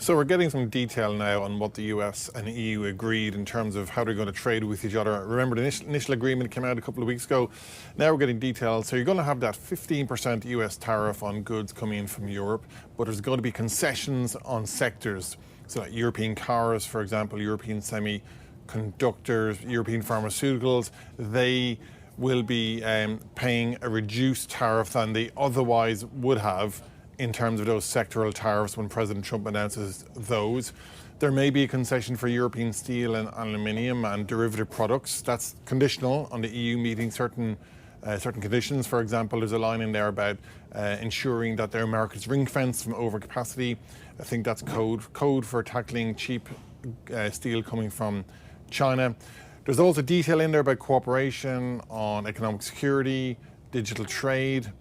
So we're getting some detail now on what the US and EU agreed in terms of how they're going to trade with each other. Remember, the initial agreement came out a couple of weeks ago. Now we're getting details. So you're going to have that 15% US tariff on goods coming in from Europe, but there's going to be concessions on sectors. So like European cars, for example, European semiconductors, European pharmaceuticals, they will be paying a reduced tariff than they otherwise would have in terms of those sectoral tariffs when President Trump announces those. There may be a concession for European steel and aluminium and derivative products. That's conditional on the EU meeting certain conditions. For example, there's a line in there about ensuring that their markets ring-fenced from overcapacity. I think that's code for tackling cheap steel coming from China. There's also detail in there about cooperation on economic security, digital trade,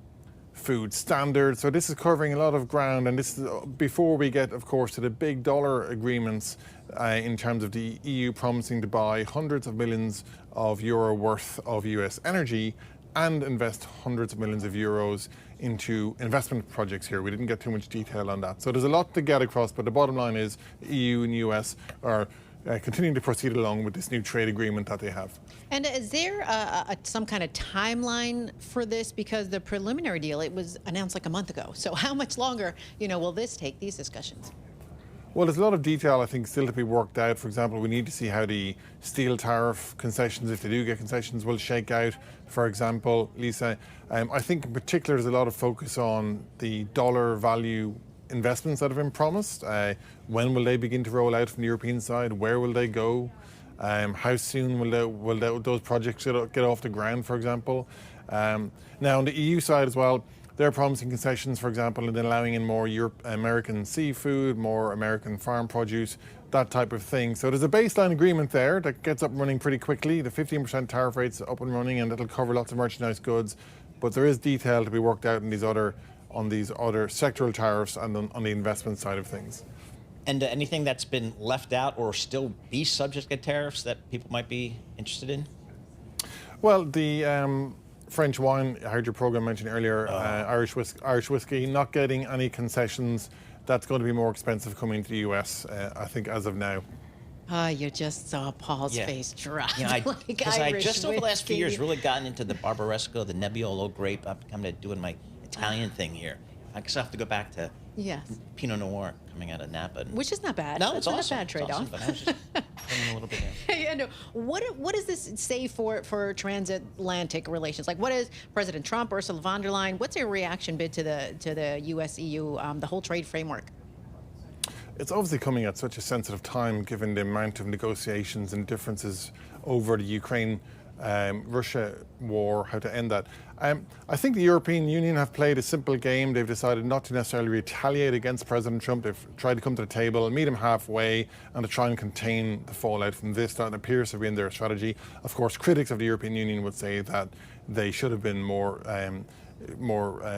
food standards. So this is covering a lot of ground, and this is before we get, of course, to the big dollar agreements in terms of the EU promising to buy hundreds of millions of euro worth of US energy and invest hundreds of millions of euros into investment projects here. We didn't get too much detail on that. So there's a lot to get across, but the bottom line is the EU and US are continuing to proceed along with this new trade agreement that they have. And is there some kind of timeline for this? Because the preliminary deal, it was announced like a month ago. So how much longer, will this take, these discussions? Well, there's a lot of detail, I think, still to be worked out. For example, we need to see how the steel tariff concessions, if they do get concessions, will shake out. For example, Lisa, I think in particular there's a lot of focus on the dollar value investments that have been promised. When will they begin to roll out from the European side? Where will they go? How soon will those projects get off the ground, for example? Now, on the EU side as well, they're promising concessions, for example, and allowing in more American seafood, more American farm produce, that type of thing. So there's a baseline agreement there that gets up and running pretty quickly. The 15% tariff rate's up and running, and it'll cover lots of merchandise goods. But there is detail to be worked out in these other sectoral tariffs and on the investment side of things. And anything that's been left out or still be subject to tariffs that people might be interested in? Well, the French wine, I heard your program mention earlier, Irish whiskey, not getting any concessions. That's going to be more expensive coming to the US, I think, as of now. You just saw Paul's face drop. Because I just over the last few years really gotten into the Barbaresco, the Nebbiolo grape. I'm kind of doing my Italian thing here. I guess I have to go back to Pinot Noir coming out of Napa. Which is not bad. No, it's awesome. Not a bad trade-off. Awesome, but I was just putting a little bit in. Yeah, what does this say for transatlantic relations? Like, what is President Trump, Ursula von der Leyen? What's their reaction bid to the U.S.-EU, the whole trade framework? It's obviously coming at such a sensitive time, given the amount of negotiations and differences over the Ukraine-Russia war, how to end that. I think the European Union have played a simple game. They've decided not to necessarily retaliate against President Trump. They've tried to come to the table, meet him halfway, and to try and contain the fallout from this. That appears to have been their strategy. Of course, critics of the European Union would say that they should have been more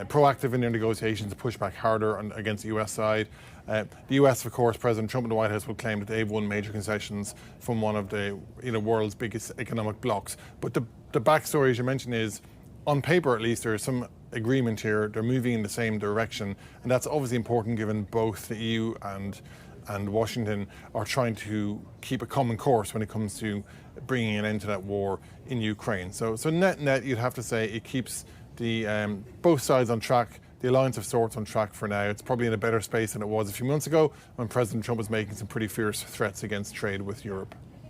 proactive in their negotiations to push back harder against the US side. The US, of course, President Trump and the White House will claim that they've won major concessions from one of the world's biggest economic blocs. But the backstory, as you mentioned, is on paper at least there is some agreement here. They're moving in the same direction, and that's obviously important given both the EU and Washington are trying to keep a common course when it comes to bringing an end to that war in Ukraine. So net, you'd have to say it keeps the both sides on track, the alliance of sorts on track for now. It's probably in a better space than it was a few months ago when President Trump was making some pretty fierce threats against trade with Europe.